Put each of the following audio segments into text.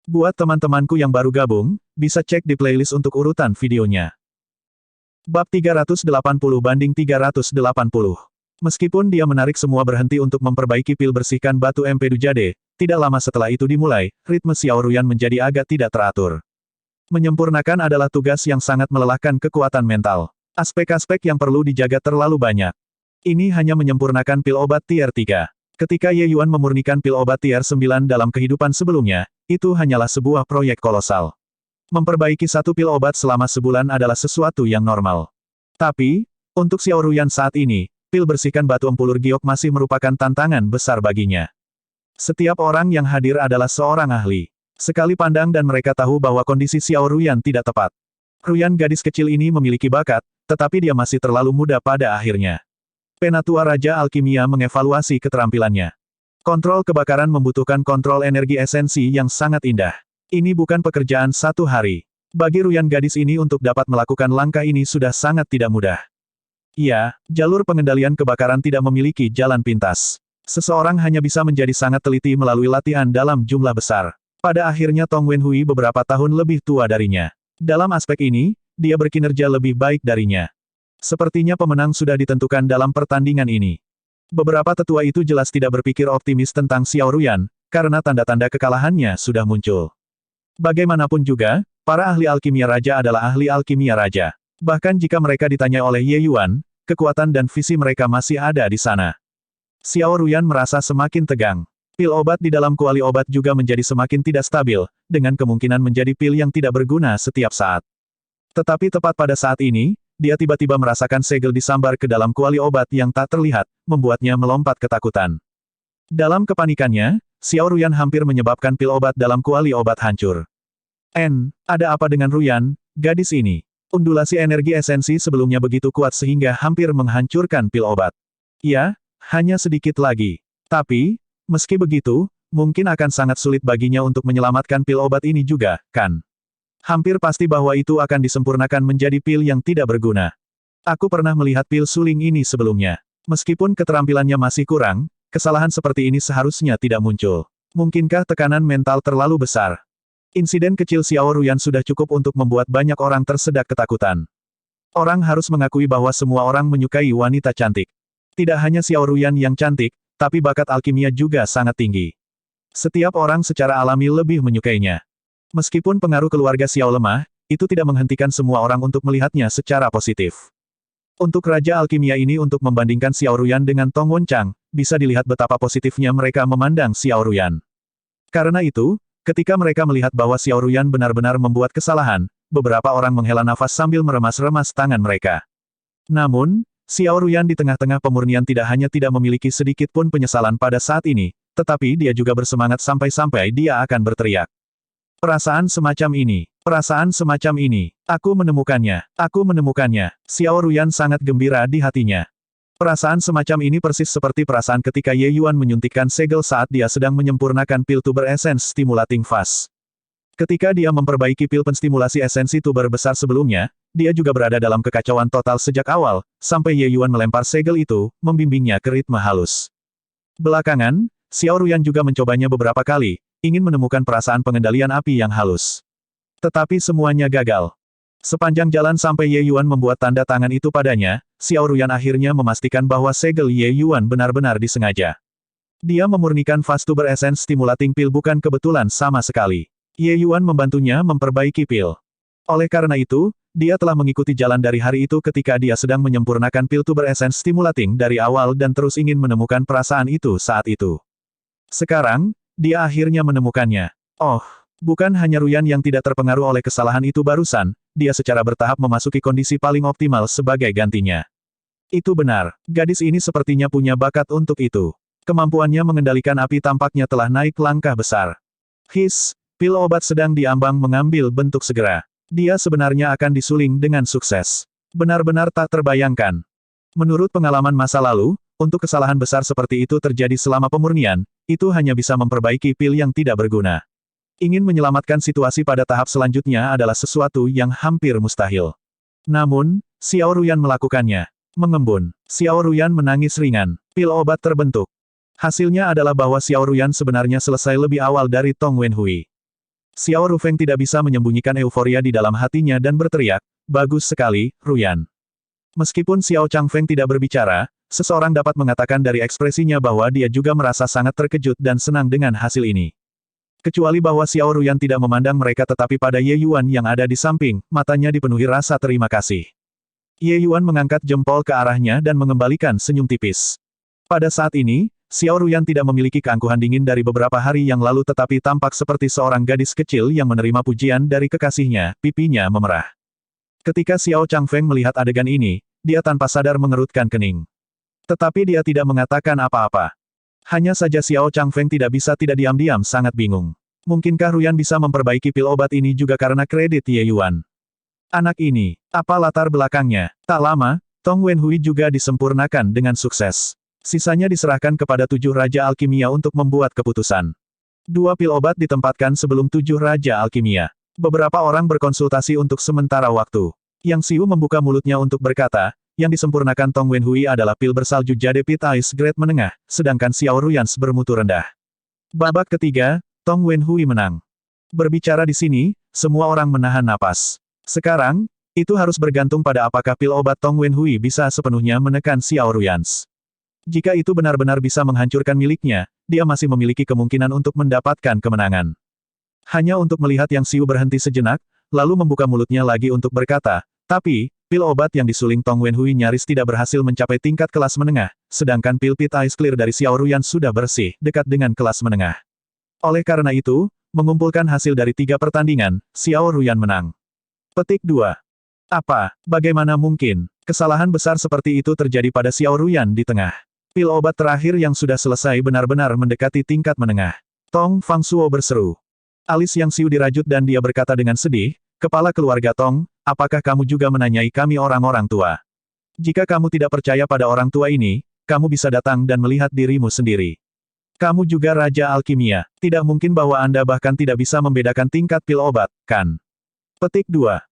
Buat teman-temanku yang baru gabung, bisa cek di playlist untuk urutan videonya. Bab 380/380. Meskipun dia menarik semua berhenti untuk memperbaiki pil bersihkan batu Empedu Jade, tidak lama setelah itu dimulai, ritme Xiao Ruyan menjadi agak tidak teratur. Menyempurnakan adalah tugas yang sangat melelahkan kekuatan mental. Aspek-aspek yang perlu dijaga terlalu banyak. Ini hanya menyempurnakan pil obat tier 3. Ketika Ye Yuan memurnikan pil obat tier 9 dalam kehidupan sebelumnya, itu hanyalah sebuah proyek kolosal. Memperbaiki satu pil obat selama sebulan adalah sesuatu yang normal. Tapi, untuk Xiao Ruyan saat ini, pil bersihkan batu empulur giok masih merupakan tantangan besar baginya. Setiap orang yang hadir adalah seorang ahli. Sekali pandang dan mereka tahu bahwa kondisi Xiao Ruyan tidak tepat. Ruyan gadis kecil ini memiliki bakat, tetapi dia masih terlalu muda pada akhirnya. Penatua Raja Alkimia mengevaluasi keterampilannya. Kontrol kebakaran membutuhkan kontrol energi esensi yang sangat indah. Ini bukan pekerjaan satu hari. Bagi Ruyan gadis ini untuk dapat melakukan langkah ini sudah sangat tidak mudah. Iya, jalur pengendalian kebakaran tidak memiliki jalan pintas. Seseorang hanya bisa menjadi sangat teliti melalui latihan dalam jumlah besar. Pada akhirnya Tong Wenhui beberapa tahun lebih tua darinya. Dalam aspek ini, dia berkinerja lebih baik darinya. Sepertinya pemenang sudah ditentukan dalam pertandingan ini. Beberapa tetua itu jelas tidak berpikir optimis tentang Xiao Ruyan, karena tanda-tanda kekalahannya sudah muncul. Bagaimanapun juga, para ahli alkimia raja adalah ahli alkimia raja. Bahkan jika mereka ditanya oleh Ye Yuan, kekuatan dan visi mereka masih ada di sana. Xiao Ruyan merasa semakin tegang. Pil obat di dalam kuali obat juga menjadi semakin tidak stabil, dengan kemungkinan menjadi pil yang tidak berguna setiap saat. Tetapi tepat pada saat ini, dia tiba-tiba merasakan segel disambar ke dalam kuali obat yang tak terlihat, membuatnya melompat ketakutan. Dalam kepanikannya, Xiao Ruyan hampir menyebabkan pil obat dalam kuali obat hancur. Ada apa dengan Ruyan, gadis ini? Undulasi energi esensi sebelumnya begitu kuat sehingga hampir menghancurkan pil obat. Ya, hanya sedikit lagi. Tapi, meski begitu, mungkin akan sangat sulit baginya untuk menyelamatkan pil obat ini juga, kan? Hampir pasti bahwa itu akan disempurnakan menjadi pil yang tidak berguna. Aku pernah melihat pil suling ini sebelumnya. Meskipun keterampilannya masih kurang, kesalahan seperti ini seharusnya tidak muncul. Mungkinkah tekanan mental terlalu besar? Insiden kecil Xiao Ruyan sudah cukup untuk membuat banyak orang tersedak ketakutan. Orang harus mengakui bahwa semua orang menyukai wanita cantik. Tidak hanya Xiao Ruyan yang cantik, tapi bakat alkimia juga sangat tinggi. Setiap orang secara alami lebih menyukainya. Meskipun pengaruh keluarga Xiao lemah, itu tidak menghentikan semua orang untuk melihatnya secara positif. Untuk Raja Alkimia ini untuk membandingkan Xiao Ruyan dengan Tong Wenchang, bisa dilihat betapa positifnya mereka memandang Xiao Ruyan. Karena itu, ketika mereka melihat bahwa Xiao Ruyan benar-benar membuat kesalahan, beberapa orang menghela nafas sambil meremas-remas tangan mereka. Namun, Xiao Ruyan di tengah-tengah pemurnian tidak hanya tidak memiliki sedikit pun penyesalan pada saat ini, tetapi dia juga bersemangat sampai-sampai dia akan berteriak. Perasaan semacam ini, aku menemukannya. Xiao Ruyan sangat gembira di hatinya. Perasaan semacam ini persis seperti perasaan ketika Ye Yuan menyuntikkan segel saat dia sedang menyempurnakan pil tuber esens stimulating fast. Ketika dia memperbaiki pil penstimulasi esensi tuber besar sebelumnya, dia juga berada dalam kekacauan total sejak awal, sampai Ye Yuan melempar segel itu, membimbingnya ke ritme halus. Belakangan, Xiao Ruyan juga mencobanya beberapa kali, ingin menemukan perasaan pengendalian api yang halus. Tetapi semuanya gagal. Sepanjang jalan sampai Ye Yuan membuat tanda tangan itu padanya, Xiao Ruyan akhirnya memastikan bahwa segel Ye Yuan benar-benar disengaja. Dia memurnikan fast tuber essence stimulating pil bukan kebetulan sama sekali. Ye Yuan membantunya memperbaiki pil. Oleh karena itu, dia telah mengikuti jalan dari hari itu ketika dia sedang menyempurnakan pil tuber essence stimulating dari awal dan terus ingin menemukan perasaan itu saat itu. Sekarang, dia akhirnya menemukannya. Oh, bukan hanya Ruyan yang tidak terpengaruh oleh kesalahan itu barusan, dia secara bertahap memasuki kondisi paling optimal sebagai gantinya. Itu benar, gadis ini sepertinya punya bakat untuk itu. Kemampuannya mengendalikan api tampaknya telah naik langkah besar. Pil obat sedang diambang mengambil bentuk segera. Dia sebenarnya akan disuling dengan sukses. Benar-benar tak terbayangkan. Menurut pengalaman masa lalu, untuk kesalahan besar seperti itu terjadi selama pemurnian, itu hanya bisa memperbaiki pil yang tidak berguna. Ingin menyelamatkan situasi pada tahap selanjutnya adalah sesuatu yang hampir mustahil. Namun, Xiao Ruyan melakukannya. Mengembun. Xiao Ruyan menangis ringan. Pil obat terbentuk. Hasilnya adalah bahwa Xiao Ruyan sebenarnya selesai lebih awal dari Tong Wenhui. Xiao Rufeng tidak bisa menyembunyikan euforia di dalam hatinya dan berteriak, "Bagus sekali, Ruyan." Meskipun Xiao Changfeng tidak berbicara, seseorang dapat mengatakan dari ekspresinya bahwa dia juga merasa sangat terkejut dan senang dengan hasil ini. Kecuali bahwa Xiao Ruyan tidak memandang mereka tetapi pada Ye Yuan yang ada di samping, matanya dipenuhi rasa terima kasih. Ye Yuan mengangkat jempol ke arahnya dan mengembalikan senyum tipis. Pada saat ini, Xiao Ruyan tidak memiliki keangkuhan dingin dari beberapa hari yang lalu tetapi tampak seperti seorang gadis kecil yang menerima pujian dari kekasihnya, pipinya memerah. Ketika Xiao Changfeng melihat adegan ini, dia tanpa sadar mengerutkan kening. Tetapi dia tidak mengatakan apa-apa. Hanya saja Xiao Changfeng tidak diam-diam sangat bingung. Mungkinkah Ruyan bisa memperbaiki pil obat ini juga karena kredit Ye Yuan? Anak ini, apa latar belakangnya? Tak lama, Tong Wenhui juga disempurnakan dengan sukses. Sisanya diserahkan kepada 7 Raja Alkimia untuk membuat keputusan. 2 pil obat ditempatkan sebelum 7 Raja Alkimia. Beberapa orang berkonsultasi untuk sementara waktu. Yang Xiu membuka mulutnya untuk berkata, yang disempurnakan Tong Wenhui adalah pil bersalju Jade Pit Ice Grade menengah, sedangkan Xiao Ruyans bermutu rendah. Babak ketiga, Tong Wenhui menang. Berbicara di sini, semua orang menahan napas. Sekarang, itu harus bergantung pada apakah pil obat Tong Wenhui bisa sepenuhnya menekan Xiao Ruyans. Jika itu benar-benar bisa menghancurkan miliknya, dia masih memiliki kemungkinan untuk mendapatkan kemenangan. Hanya untuk melihat Yang Xiu berhenti sejenak, lalu membuka mulutnya lagi untuk berkata, tapi, pil obat yang disuling Tong Wenhui nyaris tidak berhasil mencapai tingkat kelas menengah, sedangkan pil Pit Ice Clear dari Xiao Ruyan sudah bersih, dekat dengan kelas menengah. Oleh karena itu, mengumpulkan hasil dari 3 pertandingan, Xiao Ruyan menang. Petik 2. Apa, bagaimana mungkin, kesalahan besar seperti itu terjadi pada Xiao Ruyan di tengah? Pil obat terakhir yang sudah selesai benar-benar mendekati tingkat menengah. Tong Fangsuo berseru. Alis Yang Xiu dirajut dan dia berkata dengan sedih, "Kepala keluarga Tong, apakah kamu juga menanyai kami orang-orang tua? Jika kamu tidak percaya pada orang tua ini, kamu bisa datang dan melihat dirimu sendiri. Kamu juga Raja Alkimia, tidak mungkin bahwa Anda bahkan tidak bisa membedakan tingkat pil obat, kan?" Petik 2.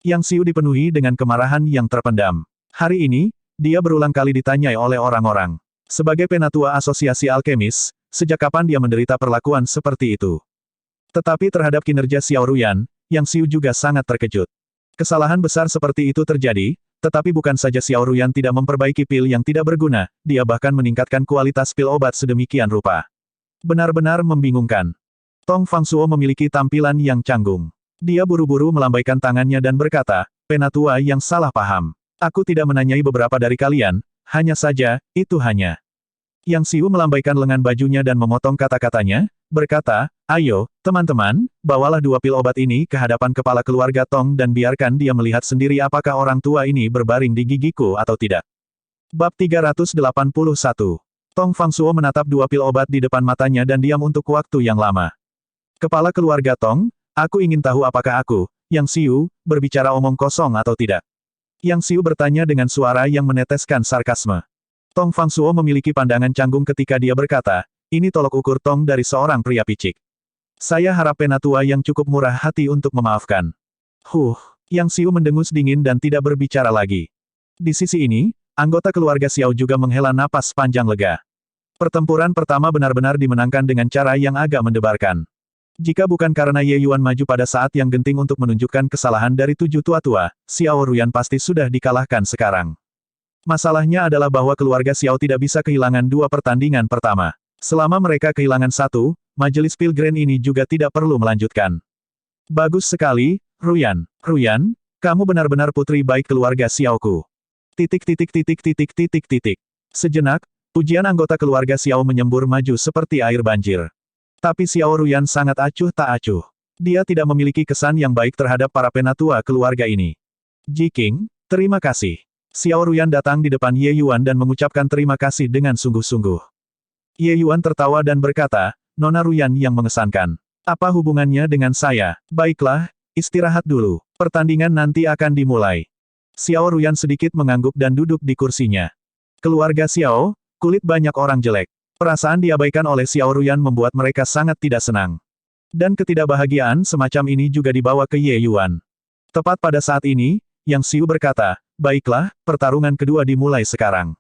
Yang Xiu dipenuhi dengan kemarahan yang terpendam. Hari ini, dia berulang kali ditanyai oleh orang-orang. Sebagai penatua asosiasi alkemis, sejak kapan dia menderita perlakuan seperti itu? Tetapi terhadap kinerja Xiao Ruyan, Yang Xiu juga sangat terkejut. Kesalahan besar seperti itu terjadi, tetapi bukan saja Xiao Ruyan tidak memperbaiki pil yang tidak berguna, dia bahkan meningkatkan kualitas pil obat sedemikian rupa. Benar-benar membingungkan. Tong Fangsuo memiliki tampilan yang canggung. Dia buru-buru melambaikan tangannya dan berkata, "Penatua yang salah paham. Aku tidak menanyai beberapa dari kalian, hanya saja, itu hanya." Yang Xiu melambaikan lengan bajunya dan memotong kata-katanya, berkata, "Ayo, teman-teman, bawalah 2 pil obat ini ke hadapan kepala keluarga Tong dan biarkan dia melihat sendiri apakah orang tua ini berbaring di gigiku atau tidak." Bab 381. Tong Fangsuo menatap 2 pil obat di depan matanya dan diam untuk waktu yang lama. "Kepala keluarga Tong, aku ingin tahu apakah aku, Yang Xiu, berbicara omong kosong atau tidak?" Yang Xiu bertanya dengan suara yang meneteskan sarkasme. Tong Fangsuo memiliki pandangan canggung ketika dia berkata, "Ini tolok ukur Tong dari seorang pria picik. Saya harap penatua yang cukup murah hati untuk memaafkan." Yang Xiu mendengus dingin dan tidak berbicara lagi. Di sisi ini, anggota keluarga Xiao juga menghela napas panjang lega. Pertempuran pertama benar-benar dimenangkan dengan cara yang agak mendebarkan. Jika bukan karena Ye Yuan maju pada saat yang genting untuk menunjukkan kesalahan dari 7 tua-tua, Xiao Ruyan pasti sudah dikalahkan sekarang. Masalahnya adalah bahwa keluarga Xiao tidak bisa kehilangan 2 pertandingan pertama. Selama mereka kehilangan 1, majelis Pilgrim ini juga tidak perlu melanjutkan. "Bagus sekali, Ruyan. Ruyan, kamu benar-benar putri baik keluarga Xiaoku." Sejenak, pujian anggota keluarga Xiao menyembur maju seperti air banjir. Tapi Xiao Ruyan sangat acuh tak acuh. Dia tidak memiliki kesan yang baik terhadap para penatua keluarga ini. "Ji Qing, terima kasih." Xiao Ruyan datang di depan Ye Yuan dan mengucapkan terima kasih dengan sungguh-sungguh. Ye Yuan tertawa dan berkata, "Nona Ruyan yang mengesankan. Apa hubungannya dengan saya? Baiklah, istirahat dulu. Pertandingan nanti akan dimulai." Xiao Ruyan sedikit mengangguk dan duduk di kursinya. Keluarga Xiao, kulit banyak orang jelek. Perasaan diabaikan oleh Xiao Ruyan membuat mereka sangat tidak senang. Dan ketidakbahagiaan semacam ini juga dibawa ke Ye Yuan. Tepat pada saat ini, Yang Xiu berkata, "Baiklah, pertarungan kedua dimulai sekarang.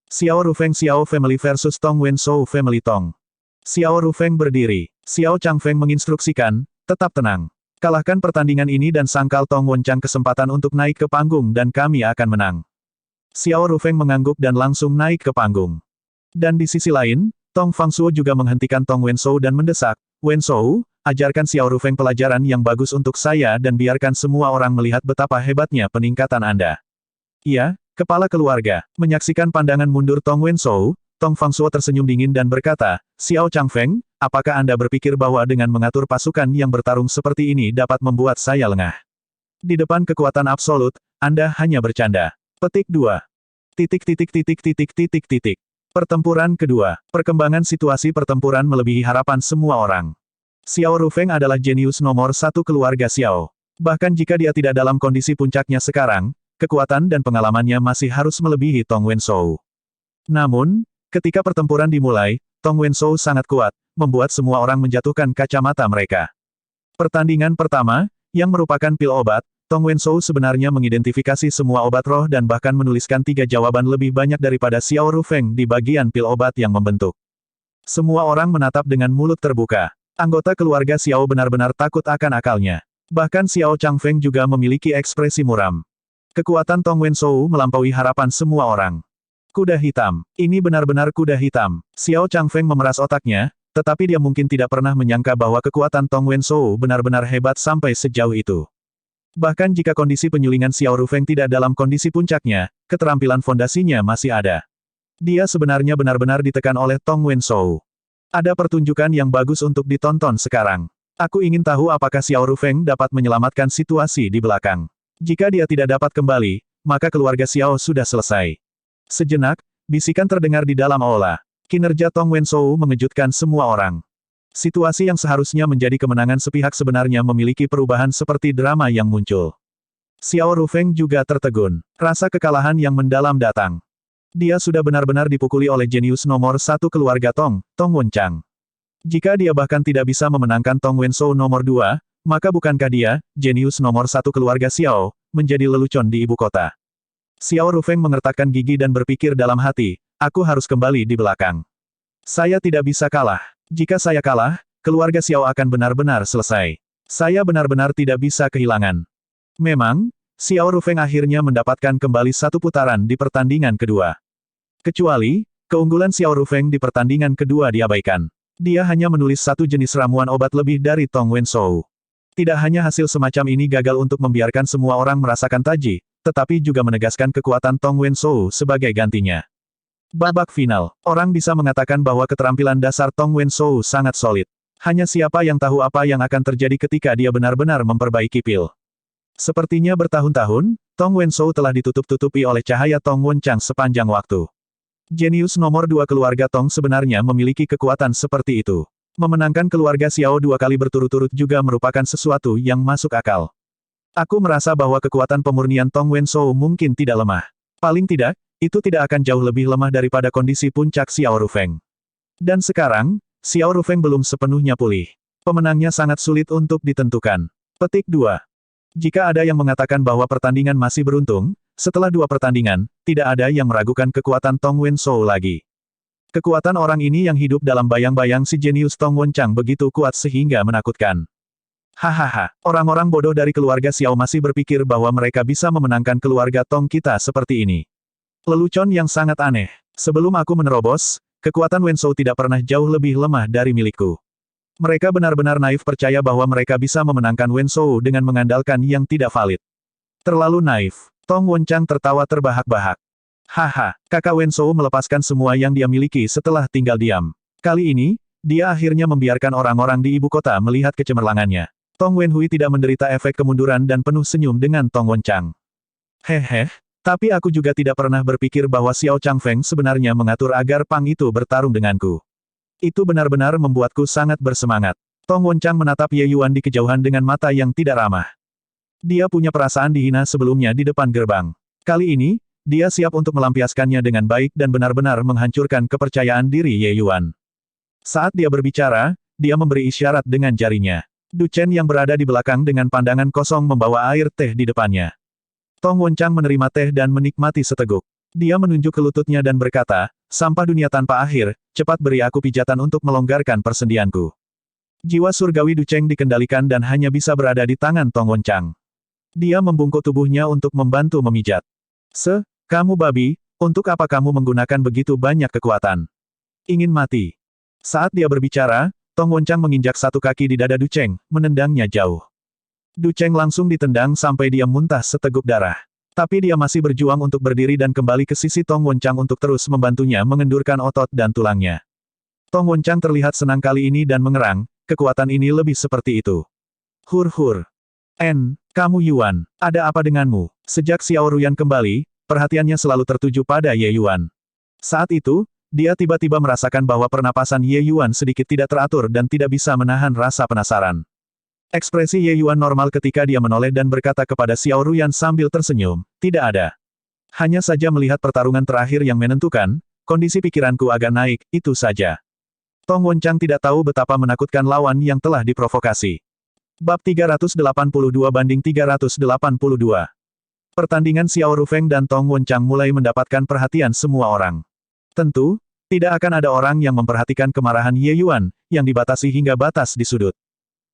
Xiao Rufeng Xiao Family versus Tong Wenshou Family Tong." Xiao Rufeng berdiri. Xiao Changfeng menginstruksikan, Tetap tenang. Kalahkan pertandingan ini dan sangkal Tong Wenchang kesempatan untuk naik ke panggung dan kami akan menang. Xiao Rufeng mengangguk dan langsung naik ke panggung. Dan di sisi lain, Tong Fangsuo juga menghentikan Tong Wenzhou dan mendesak, Wenzhou, ajarkan Xiao Rufeng pelajaran yang bagus untuk saya dan biarkan semua orang melihat betapa hebatnya peningkatan Anda. Iya, kepala keluarga. Menyaksikan pandangan mundur Tong Wenzhou, Tong Fangsuo tersenyum dingin dan berkata, Xiao Changfeng, apakah Anda berpikir bahwa dengan mengatur pasukan yang bertarung seperti ini dapat membuat saya lengah? Di depan kekuatan absolut, Anda hanya bercanda. Petik 2. Pertempuran kedua. Perkembangan situasi pertempuran melebihi harapan semua orang. Xiao Rufeng adalah jenius nomor satu keluarga Xiao. Bahkan jika dia tidak dalam kondisi puncaknya sekarang, kekuatan dan pengalamannya masih harus melebihi Tong Wenzhou. Namun, ketika pertempuran dimulai, Tong Wenzhou sangat kuat, membuat semua orang menjatuhkan kacamata mereka. Pertandingan pertama, yang merupakan pil obat, Tong Wenzhou sebenarnya mengidentifikasi semua obat roh dan bahkan menuliskan 3 jawaban lebih banyak daripada Xiao Rufeng di bagian pil obat yang membentuk. Semua orang menatap dengan mulut terbuka. Anggota keluarga Xiao benar-benar takut akan akalnya. Bahkan Xiao Changfeng juga memiliki ekspresi muram. Kekuatan Tong Wenzhou melampaui harapan semua orang. Kuda hitam. Ini benar-benar kuda hitam. Xiao Changfeng memeras otaknya, tetapi dia mungkin tidak pernah menyangka bahwa kekuatan Tong Wenzhou benar-benar hebat sampai sejauh itu. Bahkan jika kondisi penyulingan Xiao Rufeng tidak dalam kondisi puncaknya, keterampilan fondasinya masih ada. Dia sebenarnya benar-benar ditekan oleh Tong Wenzhou. Ada pertunjukan yang bagus untuk ditonton sekarang. Aku ingin tahu apakah Xiao Rufeng dapat menyelamatkan situasi di belakang. Jika dia tidak dapat kembali, maka keluarga Xiao sudah selesai. Sejenak, bisikan terdengar di dalam aula. Kinerja Tong Wenzhou mengejutkan semua orang. Situasi yang seharusnya menjadi kemenangan sepihak sebenarnya memiliki perubahan seperti drama yang muncul. Xiao Rufeng juga tertegun. Rasa kekalahan yang mendalam datang. Dia sudah benar-benar dipukuli oleh jenius nomor satu keluarga Tong, Tong Wenchang. Jika dia bahkan tidak bisa memenangkan Tong Wenzhou nomor 2, maka bukankah dia, jenius nomor satu keluarga Xiao, menjadi lelucon di ibu kota? Xiao Rufeng mengertakkan gigi dan berpikir dalam hati, aku harus kembali di belakang. Saya tidak bisa kalah. Jika saya kalah, keluarga Xiao akan benar-benar selesai. Saya benar-benar tidak bisa kehilangan. Memang, Xiao Rufeng akhirnya mendapatkan kembali satu putaran di pertandingan kedua. Kecuali, keunggulan Xiao Rufeng di pertandingan kedua diabaikan. Dia hanya menulis satu jenis ramuan obat lebih dari Tong Wenzhou. Tidak hanya hasil semacam ini gagal untuk membiarkan semua orang merasakan taji, tetapi juga menegaskan kekuatan Tong Wenzhou sebagai gantinya. Babak final. Orang bisa mengatakan bahwa keterampilan dasar Tong Wenzhou sangat solid. Hanya siapa yang tahu apa yang akan terjadi ketika dia benar-benar memperbaiki pil. Sepertinya bertahun-tahun, Tong Wenzhou telah ditutup-tutupi oleh cahaya Tong Wenchang sepanjang waktu. Jenius nomor 2 keluarga Tong sebenarnya memiliki kekuatan seperti itu. Memenangkan keluarga Xiao 2 kali berturut-turut juga merupakan sesuatu yang masuk akal. Aku merasa bahwa kekuatan pemurnian Tong Wenzhou mungkin tidak lemah. Paling tidak, itu tidak akan jauh lebih lemah daripada kondisi puncak Xiao Rufeng. Dan sekarang, Xiao Rufeng belum sepenuhnya pulih. Pemenangnya sangat sulit untuk ditentukan. Petik 2. Jika ada yang mengatakan bahwa pertandingan masih beruntung, setelah 2 pertandingan, tidak ada yang meragukan kekuatan Tong Wenzhou lagi. Kekuatan orang ini yang hidup dalam bayang-bayang si jenius Tong Wenchang begitu kuat sehingga menakutkan. Hahaha, orang-orang bodoh dari keluarga Xiao masih berpikir bahwa mereka bisa memenangkan keluarga Tong kita seperti ini. Lelucon yang sangat aneh. Sebelum aku menerobos, kekuatan Wenzhou tidak pernah jauh lebih lemah dari milikku. Mereka benar-benar naif percaya bahwa mereka bisa memenangkan Wenzhou dengan mengandalkan yang tidak valid. Terlalu naif. Tong Wenchang tertawa terbahak-bahak. Haha, kakak Wenzhou melepaskan semua yang dia miliki setelah tinggal diam. Kali ini, dia akhirnya membiarkan orang-orang di ibu kota melihat kecemerlangannya. Tong Wenhui tidak menderita efek kemunduran dan penuh senyum dengan Tong Wenchang. Hehe, tapi aku juga tidak pernah berpikir bahwa Xiao Changfeng sebenarnya mengatur agar Pang itu bertarung denganku. Itu benar-benar membuatku sangat bersemangat. Tong Wenchang menatap Ye Yuan di kejauhan dengan mata yang tidak ramah. Dia punya perasaan dihina sebelumnya di depan gerbang. Kali ini, dia siap untuk melampiaskannya dengan baik dan benar-benar menghancurkan kepercayaan diri Ye Yuan. Saat dia berbicara, dia memberi isyarat dengan jarinya. Du Chen yang berada di belakang dengan pandangan kosong membawa air teh di depannya. Tong Wenchang menerima teh dan menikmati seteguk. Dia menunjuk ke lututnya dan berkata, sampah dunia tanpa akhir, cepat beri aku pijatan untuk melonggarkan persendianku. Jiwa surgawi Du Cheng dikendalikan dan hanya bisa berada di tangan Tong Wenchang. Dia membungkuk tubuhnya untuk membantu memijat. Kamu babi, untuk apa kamu menggunakan begitu banyak kekuatan? Ingin mati. Saat dia berbicara, Tong Wenchang menginjak satu kaki di dada Du Cheng, menendangnya jauh. Du Cheng langsung ditendang sampai dia muntah seteguk darah. Tapi dia masih berjuang untuk berdiri dan kembali ke sisi Tong Wenchang untuk terus membantunya mengendurkan otot dan tulangnya. Tong Wenchang terlihat senang kali ini dan mengerang, kekuatan ini lebih seperti itu. Hur. Kamu Yuan, ada apa denganmu? Sejak Xiao Ruyan kembali, perhatiannya selalu tertuju pada Ye Yuan. Saat itu, dia tiba-tiba merasakan bahwa pernapasan Ye Yuan sedikit tidak teratur dan tidak bisa menahan rasa penasaran. Ekspresi Ye Yuan normal ketika dia menoleh dan berkata kepada Xiao Ruyan sambil tersenyum, tidak ada. Hanya saja melihat pertarungan terakhir yang menentukan, kondisi pikiranku agak naik, itu saja. Tong Wenchang tidak tahu betapa menakutkan lawan yang telah diprovokasi. Bab 382 banding 382. Pertandingan Xiao Rufeng dan Tong Wenchang mulai mendapatkan perhatian semua orang. Tentu, tidak akan ada orang yang memperhatikan kemarahan Ye Yuan, yang dibatasi hingga batas di sudut.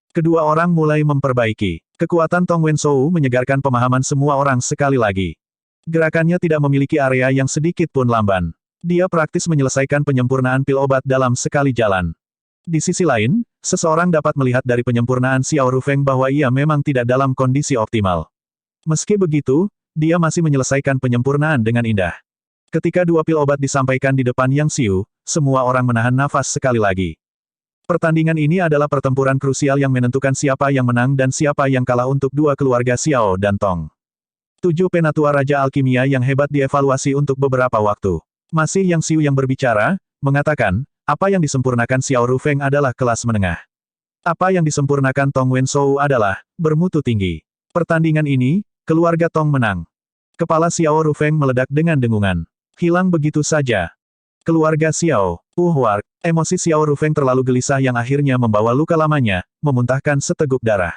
Kedua orang mulai memperbaiki. Kekuatan Tong Wenshou menyegarkan pemahaman semua orang sekali lagi. Gerakannya tidak memiliki area yang sedikit pun lamban. Dia praktis menyelesaikan penyempurnaan pil obat dalam sekali jalan. Di sisi lain, seseorang dapat melihat dari penyempurnaan Xiao Rufeng bahwa ia memang tidak dalam kondisi optimal. Meski begitu, dia masih menyelesaikan penyempurnaan dengan indah. Ketika dua pil obat disampaikan di depan Yang Xiu, semua orang menahan nafas sekali lagi. Pertandingan ini adalah pertempuran krusial yang menentukan siapa yang menang dan siapa yang kalah untuk dua keluarga Xiao dan Tong. 7 penatua Raja Alkimia yang hebat dievaluasi untuk beberapa waktu. Masih Yang Xiu yang berbicara, mengatakan, apa yang disempurnakan Xiao Rufeng adalah kelas menengah. Apa yang disempurnakan Tong Wenshou adalah bermutu tinggi. Pertandingan ini, keluarga Tong menang. Kepala Xiao Rufeng meledak dengan dengungan. Hilang begitu saja. Keluarga Xiao, Wark, emosi Xiao Rufeng terlalu gelisah yang akhirnya membawa luka lamanya, memuntahkan seteguk darah.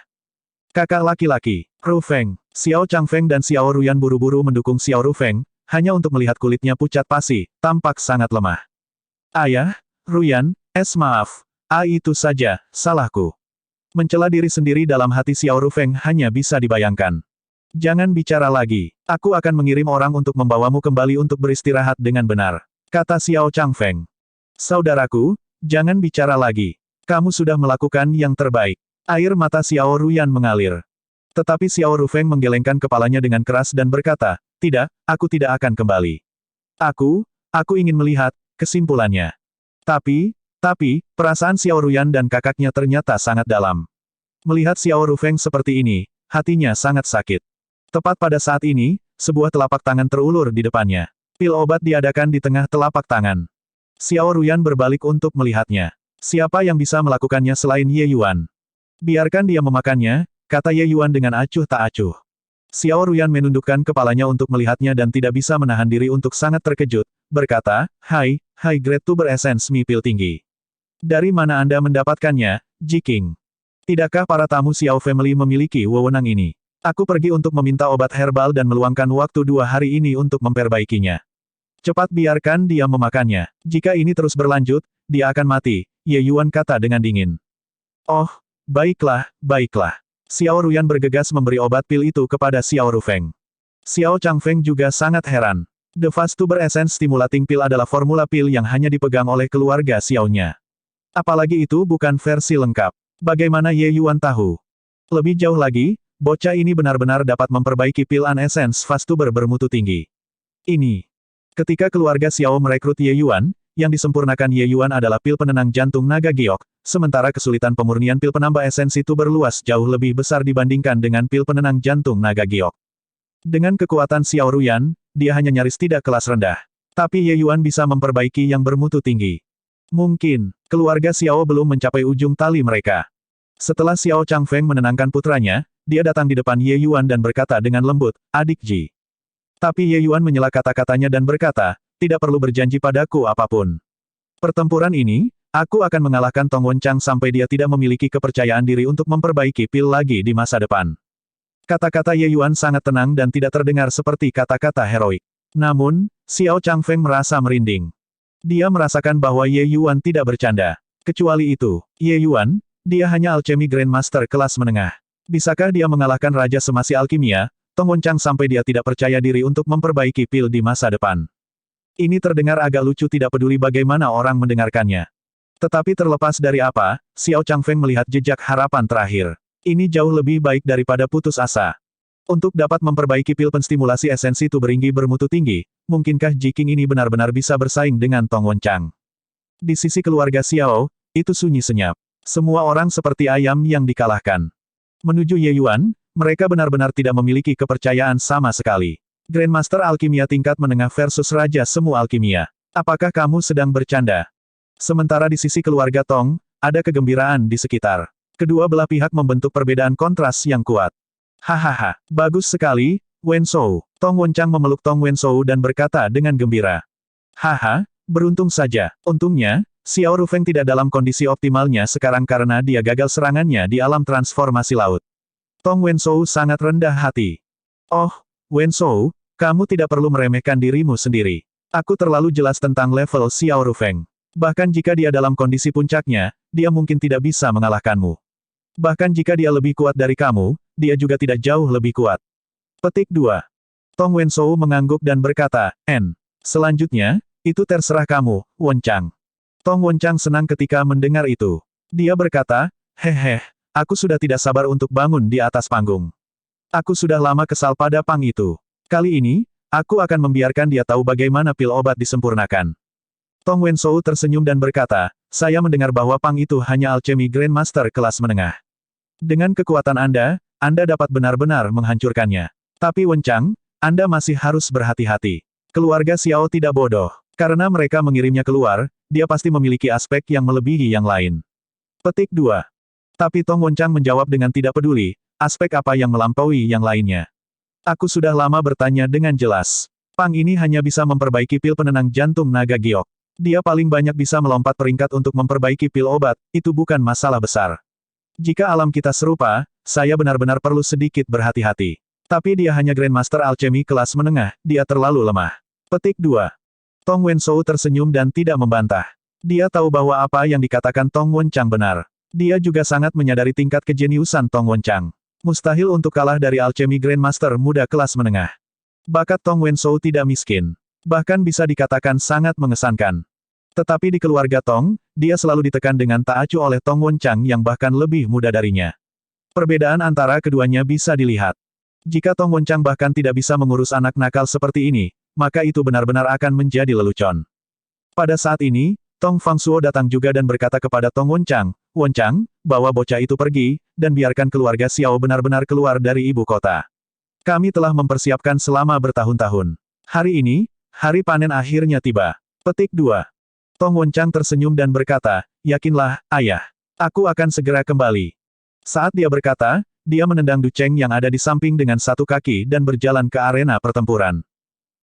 Kakak laki-laki, Rufeng, Xiao Changfeng dan Xiao Ruyan buru-buru mendukung Xiao Rufeng, hanya untuk melihat kulitnya pucat pasi, tampak sangat lemah. Ayah, Ruyan, maaf. Itu saja, salahku. Mencela diri sendiri dalam hati Xiao Rufeng hanya bisa dibayangkan. Jangan bicara lagi. Aku akan mengirim orang untuk membawamu kembali untuk beristirahat dengan benar. Kata Xiao Changfeng. Saudaraku, jangan bicara lagi. Kamu sudah melakukan yang terbaik. Air mata Xiao Ruyan mengalir. Tetapi Xiao Rufeng menggelengkan kepalanya dengan keras dan berkata, tidak, aku tidak akan kembali. Aku ingin melihat, kesimpulannya. Tapi, perasaan Xiao Ruyan dan kakaknya ternyata sangat dalam. Melihat Xiao Rufeng seperti ini, hatinya sangat sakit. Tepat pada saat ini, sebuah telapak tangan terulur di depannya. Pil obat diadakan di tengah telapak tangan. Xiao Ruyan berbalik untuk melihatnya. Siapa yang bisa melakukannya selain Ye Yuan? Biarkan dia memakannya, kata Ye Yuan dengan acuh tak acuh. Xiao Ruyan menundukkan kepalanya untuk melihatnya dan tidak bisa menahan diri untuk sangat terkejut, berkata, High grade tuber essence mi pil tinggi. Dari mana Anda mendapatkannya, Ji King? Tidakkah para tamu Xiao Family memiliki wewenang ini? Aku pergi untuk meminta obat herbal dan meluangkan waktu 2 hari ini untuk memperbaikinya. Cepat biarkan dia memakannya. Jika ini terus berlanjut, dia akan mati, Ye Yuan kata dengan dingin. Oh, baiklah. Xiao Ruyan bergegas memberi obat pil itu kepada Xiao Rufeng. Xiao Changfeng juga sangat heran. The Fast Tuber Essence Stimulating Pill adalah formula pil yang hanya dipegang oleh keluarga Xiao-nya. Apalagi itu bukan versi lengkap. Bagaimana Ye Yuan tahu? Lebih jauh lagi, bocah ini benar-benar dapat memperbaiki pil An Essence Fast Tuber bermutu tinggi. Ini. Ketika keluarga Xiao merekrut Ye Yuan, yang disempurnakan Ye Yuan adalah pil penenang jantung naga giok, sementara kesulitan pemurnian pil penambah esensi tuber luas jauh lebih besar dibandingkan dengan pil penenang jantung naga giok. Dengan kekuatan Xiao Ruyan, dia hanya nyaris tidak kelas rendah. Tapi Ye Yuan bisa memperbaiki yang bermutu tinggi. Mungkin, keluarga Xiao belum mencapai ujung tali mereka. Setelah Xiao Changfeng menenangkan putranya, dia datang di depan Ye Yuan dan berkata dengan lembut, Adik Ji. Tapi Ye Yuan menyela kata-katanya dan berkata, tidak perlu berjanji padaku apapun. Pertempuran ini, aku akan mengalahkan Tong Wenchang sampai dia tidak memiliki kepercayaan diri untuk memperbaiki pil lagi di masa depan. Kata-kata Ye Yuan sangat tenang dan tidak terdengar seperti kata-kata heroik. Namun, Xiao Changfeng merasa merinding. Dia merasakan bahwa Ye Yuan tidak bercanda. Kecuali itu, Ye Yuan, dia hanya alchemy Grandmaster kelas menengah. Bisakah dia mengalahkan Raja Semasi Alkimia? Tong Wenchang sampai dia tidak percaya diri untuk memperbaiki pil di masa depan. Ini terdengar agak lucu tidak peduli bagaimana orang mendengarkannya. Tetapi terlepas dari apa, Xiao Changfeng melihat jejak harapan terakhir. Ini jauh lebih baik daripada putus asa. Untuk dapat memperbaiki pil penstimulasi esensi tubuh beringgi bermutu tinggi, mungkinkah Jiking ini benar-benar bisa bersaing dengan Tong Wenchang? Di sisi keluarga Xiao, itu sunyi senyap. Semua orang seperti ayam yang dikalahkan. Menuju Ye Yuan, mereka benar-benar tidak memiliki kepercayaan sama sekali. Grandmaster Alkimia tingkat menengah versus Raja Semu Alkimia. Apakah kamu sedang bercanda? Sementara di sisi keluarga Tong, ada kegembiraan di sekitar. Kedua belah pihak membentuk perbedaan kontras yang kuat. Hahaha, bagus sekali, Wen Shou. Tong Wenchang memeluk Tong Wen Shou dan berkata dengan gembira. Haha, beruntung saja. Untungnya, Xiao Rufeng tidak dalam kondisi optimalnya sekarang karena dia gagal serangannya di alam transformasi laut. Tong Wen Shou sangat rendah hati. Oh, Wen Shou, kamu tidak perlu meremehkan dirimu sendiri. Aku terlalu jelas tentang level Xiao Rufeng. Bahkan jika dia dalam kondisi puncaknya, dia mungkin tidak bisa mengalahkanmu. Bahkan jika dia lebih kuat dari kamu, dia juga tidak jauh lebih kuat. Petik 2. Tong Wen Shou mengangguk dan berkata, Selanjutnya, itu terserah kamu, Wenchang. Tong Wenchang senang ketika mendengar itu. Dia berkata, Hehe, aku sudah tidak sabar untuk bangun di atas panggung. Aku sudah lama kesal pada Pang itu. Kali ini, aku akan membiarkan dia tahu bagaimana pil obat disempurnakan. Tong Wen Shou tersenyum dan berkata, saya mendengar bahwa Pang itu hanya alchemy Grandmaster kelas menengah. Dengan kekuatan Anda dapat benar-benar menghancurkannya. Tapi Wenchang, Anda masih harus berhati-hati. Keluarga Xiao tidak bodoh. Karena mereka mengirimnya keluar, dia pasti memiliki aspek yang melebihi yang lain. Petik 2. Tapi Tong Wenchang menjawab dengan tidak peduli, aspek apa yang melampaui yang lainnya. Aku sudah lama bertanya dengan jelas. Pang ini hanya bisa memperbaiki pil penenang jantung naga giok. Dia paling banyak bisa melompat peringkat untuk memperbaiki pil obat, itu bukan masalah besar. Jika alam kita serupa, saya benar-benar perlu sedikit berhati-hati. Tapi dia hanya Grandmaster Alchemy kelas menengah, dia terlalu lemah. Petik 2. Tong Wen Shou tersenyum dan tidak membantah. Dia tahu bahwa apa yang dikatakan Tong Wenchang benar. Dia juga sangat menyadari tingkat kejeniusan Tong Wenchang. Mustahil untuk kalah dari alchemy Grandmaster muda kelas menengah. Bakat Tong Wen Shou tidak miskin. Bahkan bisa dikatakan sangat mengesankan. Tetapi di keluarga Tong, dia selalu ditekan dengan tak acuh oleh Tong Wenchang yang bahkan lebih muda darinya. Perbedaan antara keduanya bisa dilihat. Jika Tong Wenchang bahkan tidak bisa mengurus anak nakal seperti ini, maka itu benar-benar akan menjadi lelucon. Pada saat ini, Tong Fangsuo datang juga dan berkata kepada Tong Wenchang, Wenchang, bawa bocah itu pergi, dan biarkan keluarga Xiao benar-benar keluar dari ibu kota. Kami telah mempersiapkan selama bertahun-tahun. Hari ini, hari panen akhirnya tiba. Petik 2. Tong Wenchang tersenyum dan berkata, yakinlah, ayah. Aku akan segera kembali. Saat dia berkata, dia menendang Du Cheng yang ada di samping dengan satu kaki dan berjalan ke arena pertempuran.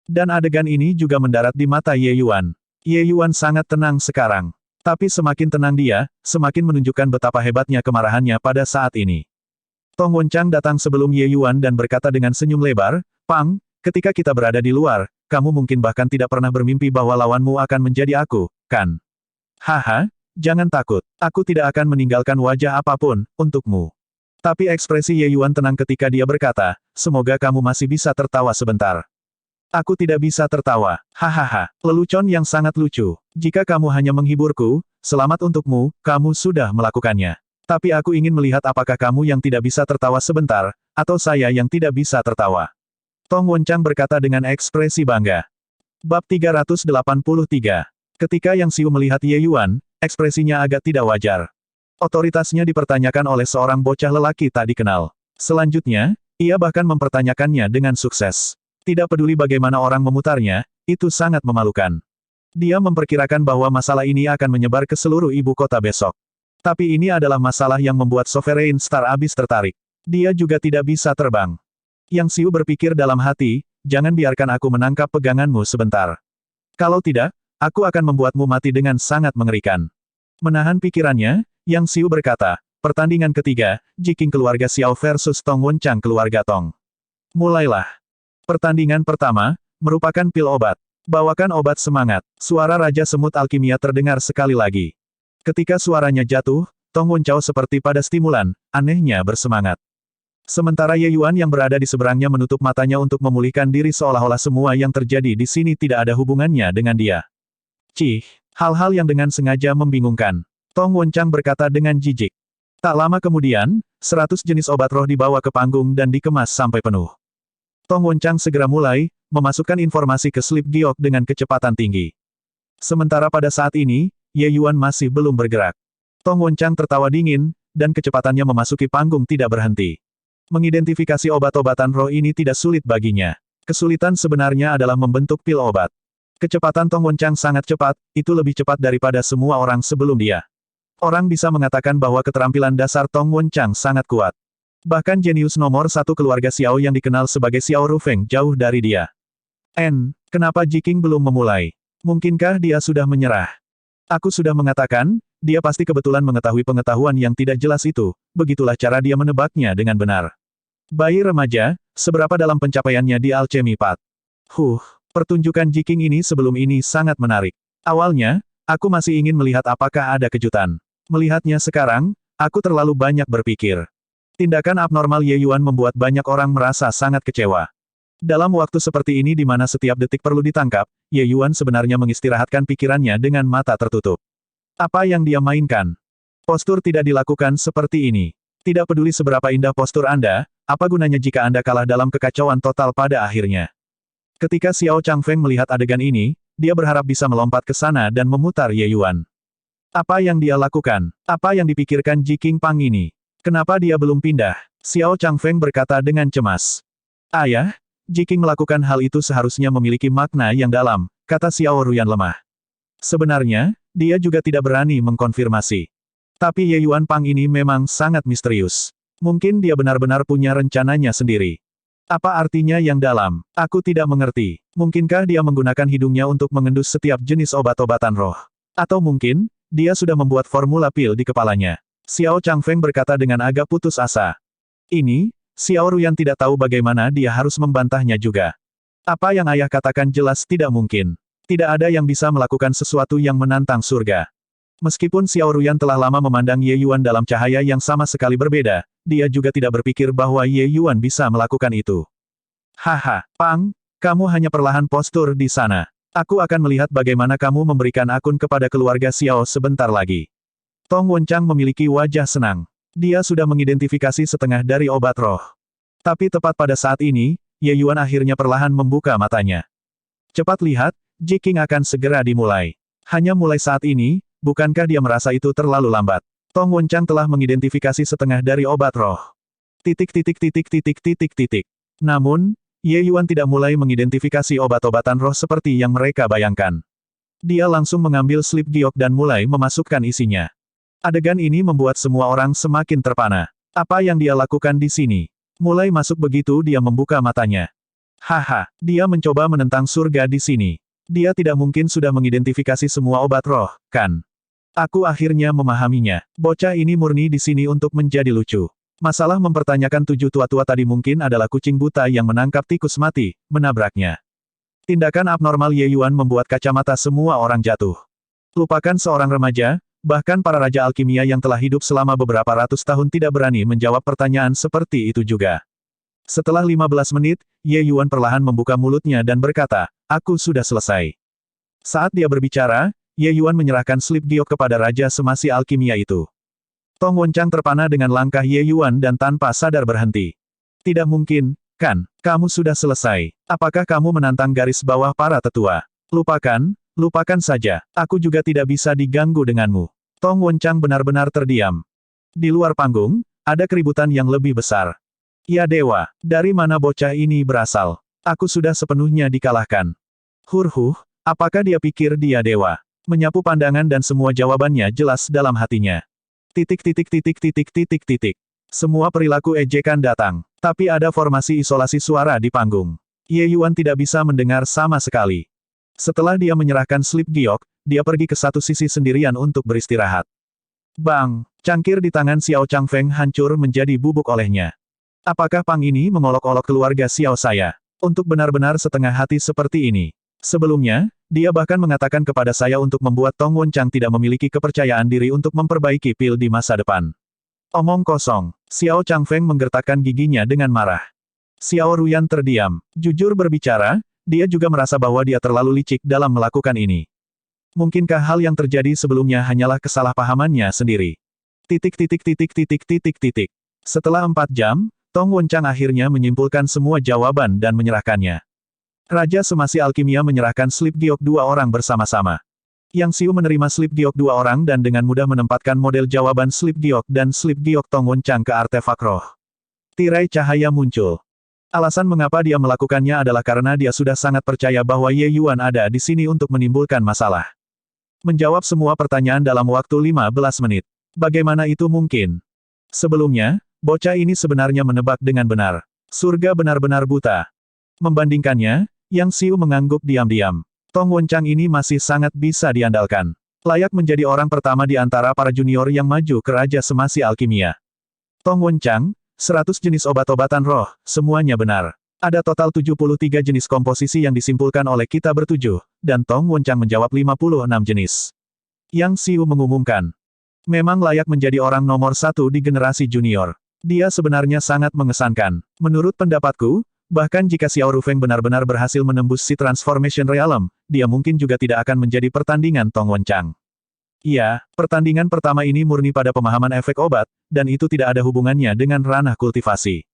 Dan adegan ini juga mendarat di mata Ye Yuan. Ye Yuan sangat tenang sekarang. Tapi semakin tenang dia, semakin menunjukkan betapa hebatnya kemarahannya pada saat ini. Tong Wenchang datang sebelum Ye Yuan dan berkata dengan senyum lebar, Pang, ketika kita berada di luar, kamu mungkin bahkan tidak pernah bermimpi bahwa lawanmu akan menjadi aku, kan? Haha, jangan takut, aku tidak akan meninggalkan wajah apapun, untukmu. Tapi ekspresi Ye Yuan tenang ketika dia berkata, semoga kamu masih bisa tertawa sebentar. Aku tidak bisa tertawa. Hahaha, lelucon yang sangat lucu. Jika kamu hanya menghiburku, selamat untukmu, kamu sudah melakukannya. Tapi aku ingin melihat apakah kamu yang tidak bisa tertawa sebentar, atau saya yang tidak bisa tertawa. Tong Wenchang berkata dengan ekspresi bangga. Bab 383. Ketika Yang Xiu melihat Ye Yuan, ekspresinya agak tidak wajar. Otoritasnya dipertanyakan oleh seorang bocah lelaki tak dikenal. Selanjutnya, ia bahkan mempertanyakannya dengan sukses. Tidak peduli bagaimana orang memutarnya, itu sangat memalukan. Dia memperkirakan bahwa masalah ini akan menyebar ke seluruh ibu kota besok. Tapi ini adalah masalah yang membuat Sovereign Star Abyss tertarik. Dia juga tidak bisa terbang. Yang Xiu berpikir dalam hati, jangan biarkan aku menangkap peganganmu sebentar. Kalau tidak, aku akan membuatmu mati dengan sangat mengerikan. Menahan pikirannya, Yang Xiu berkata, pertandingan ketiga, Jiking keluarga Xiao versus Tong Wenchang keluarga Tong. Mulailah. Pertandingan pertama, merupakan pil obat. Bawakan obat semangat. Suara Raja Semut Alkimia terdengar sekali lagi. Ketika suaranya jatuh, Tong Wenchao seperti pada stimulan, anehnya bersemangat. Sementara Ye Yuan yang berada di seberangnya menutup matanya untuk memulihkan diri seolah-olah semua yang terjadi di sini tidak ada hubungannya dengan dia. Cih, hal-hal yang dengan sengaja membingungkan. Tong Wenchang berkata dengan jijik. Tak lama kemudian, 100 jenis obat roh dibawa ke panggung dan dikemas sampai penuh. Tong Wenchang segera mulai, memasukkan informasi ke slip giok dengan kecepatan tinggi. Sementara pada saat ini, Ye Yuan masih belum bergerak. Tong Wenchang tertawa dingin, dan kecepatannya memasuki panggung tidak berhenti. Mengidentifikasi obat-obatan roh ini tidak sulit baginya. Kesulitan sebenarnya adalah membentuk pil obat. Kecepatan Tong Wenchang sangat cepat, itu lebih cepat daripada semua orang sebelum dia. Orang bisa mengatakan bahwa keterampilan dasar Tong Wenchang sangat kuat. Bahkan jenius nomor satu keluarga Xiao yang dikenal sebagai Xiao Rufeng jauh dari dia. Kenapa Jiking belum memulai? Mungkinkah dia sudah menyerah? Aku sudah mengatakan, dia pasti kebetulan mengetahui pengetahuan yang tidak jelas itu, begitulah cara dia menebaknya dengan benar. Bayi remaja, seberapa dalam pencapaiannya di alchemy path? Pertunjukan Jiking ini sebelum ini sangat menarik. Awalnya, aku masih ingin melihat apakah ada kejutan. Melihatnya sekarang, aku terlalu banyak berpikir. Tindakan abnormal Ye Yuan membuat banyak orang merasa sangat kecewa. Dalam waktu seperti ini di mana setiap detik perlu ditangkap, Ye Yuan sebenarnya mengistirahatkan pikirannya dengan mata tertutup. Apa yang dia mainkan? Postur tidak dilakukan seperti ini. Tidak peduli seberapa indah postur Anda, apa gunanya jika Anda kalah dalam kekacauan total pada akhirnya. Ketika Xiao Changfeng melihat adegan ini, dia berharap bisa melompat ke sana dan memutar Ye Yuan. Apa yang dia lakukan? Apa yang dipikirkan Jiking Pang ini? Kenapa dia belum pindah? Xiao Changfeng berkata dengan cemas. Ayah, Jiking melakukan hal itu seharusnya memiliki makna yang dalam, kata Xiao Ruyan lemah. Sebenarnya, dia juga tidak berani mengkonfirmasi. Tapi Ye Yuan Pang ini memang sangat misterius. Mungkin dia benar-benar punya rencananya sendiri. Apa artinya yang dalam? Aku tidak mengerti. Mungkinkah dia menggunakan hidungnya untuk mengendus setiap jenis obat-obatan roh? Atau mungkin, dia sudah membuat formula pil di kepalanya. Xiao Changfeng berkata dengan agak putus asa. Ini, Xiao Ruyan tidak tahu bagaimana dia harus membantahnya juga. Apa yang ayah katakan jelas tidak mungkin. Tidak ada yang bisa melakukan sesuatu yang menantang surga. Meskipun Xiao Ruyan telah lama memandang Ye Yuan dalam cahaya yang sama sekali berbeda, dia juga tidak berpikir bahwa Ye Yuan bisa melakukan itu. Haha, Pang, kamu hanya perlahan postur di sana. Aku akan melihat bagaimana kamu memberikan akun kepada keluarga Xiao sebentar lagi. Tong Wenchang memiliki wajah senang. Dia sudah mengidentifikasi setengah dari obat roh. Tapi tepat pada saat ini, Ye Yuan akhirnya perlahan membuka matanya. Cepat lihat, Jiking akan segera dimulai. Hanya mulai saat ini, bukankah dia merasa itu terlalu lambat? Tong Wenchang telah mengidentifikasi setengah dari obat roh. Namun, Ye Yuan tidak mulai mengidentifikasi obat-obatan roh seperti yang mereka bayangkan. Dia langsung mengambil slip giok dan mulai memasukkan isinya. Adegan ini membuat semua orang semakin terpana. Apa yang dia lakukan di sini? Mulai masuk begitu dia membuka matanya. Haha, dia mencoba menentang surga di sini. Dia tidak mungkin sudah mengidentifikasi semua obat roh, kan? Aku akhirnya memahaminya. Bocah ini murni di sini untuk menjadi lucu. Masalah mempertanyakan 7 tua-tua tadi mungkin adalah kucing buta yang menangkap tikus mati, menabraknya. Tindakan abnormal Ye Yuan membuat kacamata semua orang jatuh. Lupakan seorang remaja, bahkan para raja alkimia yang telah hidup selama beberapa ratus tahun tidak berani menjawab pertanyaan seperti itu juga. Setelah 15 menit, Ye Yuan perlahan membuka mulutnya dan berkata, aku sudah selesai. Saat dia berbicara, Ye Yuan menyerahkan slip giok kepada Raja Semasi Alkimia itu. Tong Wenchang terpana dengan langkah Ye Yuan dan tanpa sadar berhenti. Tidak mungkin, kan? Kamu sudah selesai. Apakah kamu menantang garis bawah para tetua? Lupakan saja. Aku juga tidak bisa diganggu denganmu. Tong Wenchang benar-benar terdiam. Di luar panggung, ada keributan yang lebih besar. Ya dewa, dari mana bocah ini berasal? Aku sudah sepenuhnya dikalahkan. Apakah dia pikir dia dewa? Menyapu pandangan dan semua jawabannya jelas dalam hatinya. Semua perilaku ejekan datang. Tapi ada formasi isolasi suara di panggung. Ye Yuan tidak bisa mendengar sama sekali. Setelah dia menyerahkan slip giok, dia pergi ke satu sisi sendirian untuk beristirahat. Bang! Cangkir di tangan Xiao Changfeng hancur menjadi bubuk olehnya. Apakah Pang ini mengolok-olok keluarga Xiao saya? Untuk benar-benar setengah hati seperti ini. Sebelumnya, dia bahkan mengatakan kepada saya untuk membuat Tong Wenchang tidak memiliki kepercayaan diri untuk memperbaiki pil di masa depan. Omong kosong. Xiao Changfeng menggertakkan giginya dengan marah. Xiao Ruyan terdiam. Jujur berbicara, dia juga merasa bahwa dia terlalu licik dalam melakukan ini. Mungkinkah hal yang terjadi sebelumnya hanyalah kesalahpahamannya sendiri? Setelah 4 jam, Tong Wenchang akhirnya menyimpulkan semua jawaban dan menyerahkannya. Raja Semasi Alkimia menyerahkan slip giok 2 orang bersama-sama. Yang Xiu menerima slip giok 2 orang dan dengan mudah menempatkan model jawaban slip giok dan slip giok Tong Wenchang ke artefak roh. Tirai cahaya muncul. Alasan mengapa dia melakukannya adalah karena dia sudah sangat percaya bahwa Ye Yuan ada di sini untuk menimbulkan masalah. Menjawab semua pertanyaan dalam waktu 15 menit. Bagaimana itu mungkin? Sebelumnya, bocah ini sebenarnya menebak dengan benar. Surga benar-benar buta. Membandingkannya, Yang Xiu mengangguk diam-diam. Tong Wenchang ini masih sangat bisa diandalkan. Layak menjadi orang pertama di antara para junior yang maju ke Raja Semasi Alkimia. Tong Wenchang, 100 jenis obat-obatan roh, semuanya benar. Ada total 73 jenis komposisi yang disimpulkan oleh kita bertujuh, dan Tong Wenchang menjawab 56 jenis. Yang Xiu mengumumkan. Memang layak menjadi orang nomor 1 di generasi junior. Dia sebenarnya sangat mengesankan. Menurut pendapatku, bahkan jika Xiao Rufeng benar-benar berhasil menembus si Transformation Realm, dia mungkin juga tidak akan menjadi pertandingan Tong Wenchang. Iya, pertandingan pertama ini murni pada pemahaman efek obat, dan itu tidak ada hubungannya dengan ranah kultivasi.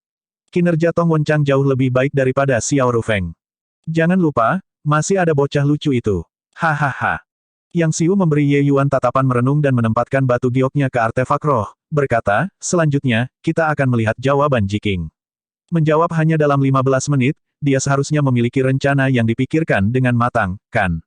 Kinerja Tong Wenchang jauh lebih baik daripada Xiao Rufeng. Jangan lupa, masih ada bocah lucu itu. Hahaha. Yang Xiu memberi Ye Yuan tatapan merenung dan menempatkan batu gioknya ke artefak roh, berkata, selanjutnya, kita akan melihat jawaban Jiking. Menjawab hanya dalam 15 menit, dia seharusnya memiliki rencana yang dipikirkan dengan matang, kan?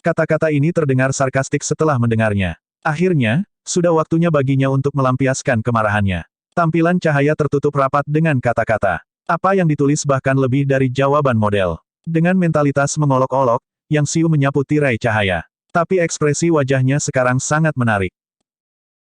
Kata-kata ini terdengar sarkastik setelah mendengarnya. Akhirnya, sudah waktunya baginya untuk melampiaskan kemarahannya. Tampilan cahaya tertutup rapat dengan kata-kata. Apa yang ditulis bahkan lebih dari jawaban model. Dengan mentalitas mengolok-olok, Yang Xiu menyapu tirai cahaya. Tapi ekspresi wajahnya sekarang sangat menarik.